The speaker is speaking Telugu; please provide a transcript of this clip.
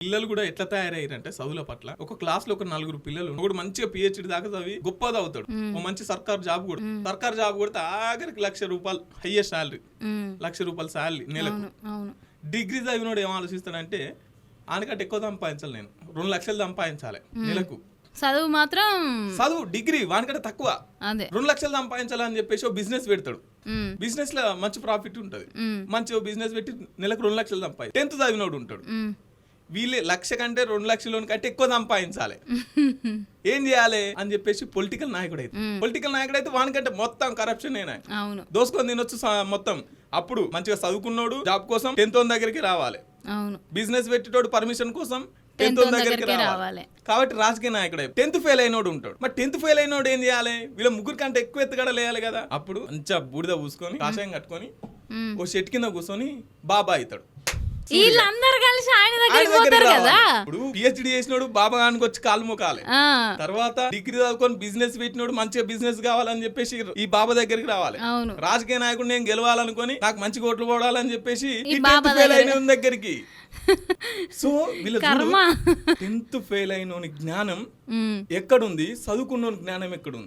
పిల్లలు కూడా ఎట్లా తయారయ్యారంటే చదువుల పట్ల ఒక క్లాస్ లో ఒక 4 పిల్లలు ఒకడు మంచిగా పిహెచ్డి దాకా చదివి గొప్పది అవుతాడు, ఒక మంచి సర్కార్ జాబ్ కూడా సర్కార్ జాబ్ కొడితే ఆఖరికి ₹1,00,000 హైయెస్ట్ శాలరీ, ₹1,00,000 శాలరీ నెలకు. డిగ్రీ చదివినోడు ఏం ఆలోచిస్తాడంటే ఆయనకంటే ఎక్కువ సంపాదించాలి, నేను 2 లక్షలు సంపాదించాలి నెలకు. చదువు మాత్రం చదువు డిగ్రీ వానికంటే తక్కువ, అదే 2 లక్షలు సంపాదించాలని చెప్పేసి ఒక బిజినెస్ పెడతాడు. బిజినెస్ లో మంచి ప్రాఫిట్ ఉంటది, మంచి బిజినెస్ పెట్టి నెలకు 2 లక్షలు సంపాది 10th చదివినోడు ఉంటాడు. వీళ్ళే 1,00,000 కంటే 2 లక్షల కంటే ఎక్కువ సంపాదించాలి. ఏం చేయాలి అని చెప్పేసి పొలిటికల్ నాయకుడు అయితే, పొలిటికల్ నాయకుడు అయితే వానికంటే మొత్తం కరప్షన్ అవును దోసుకొని తినొచ్చు మొత్తం. అప్పుడు మంచిగా చదువుకున్నాడు జాబ్ కోసం 10th దగ్గరికి రావాలి, అవును బిజినెస్ పెట్టేటోడు పర్మిషన్ కోసం 10th దగ్గరికి రావాలి. కాబట్టి రాజకీయ నాయకుడు 10th ఫెయిల్ అయినోడు ఉంటాడు. మరి 10th ఫెయిల్ అయినోడు ఏం చేయాలి, వీళ్ళ ముగ్గురు కంటే ఎక్కువ ఎత్తుగడ లేయాలి కదా. అప్పుడు మంచిగా బూడిద పూసుకొని కాషాయం కట్టుకొని ఓ షెట్ కింద కూర్చొని బాబా అవుతాడు. వీళ్ళందరూ కలిసి ఆయన దగ్గరికి పోతారు కదా. ఇప్పుడు పిహెచ్డి చేసినోడు బాబా గానికి వచ్చి కాలు మోకాలి, తర్వాత డిగ్రీ చదువుకొని బిజినెస్ పెట్టినోడు మంచిగా బిజినెస్ కావాలని చెప్పేసి ఈ బాబా దగ్గరికి రావాలి. రాజకీయ నాయకుడు నేను గెలవాలనుకొని నాకు మంచి ఓట్లు పోవాలని చెప్పేసి ఫెయిల్ అయిన దగ్గరికి. సో వీళ్ళ 10th ఫెయిల్ అయిన జ్ఞానం ఎక్కడుంది, చదువుకున్న జ్ఞానం ఎక్కడుంది?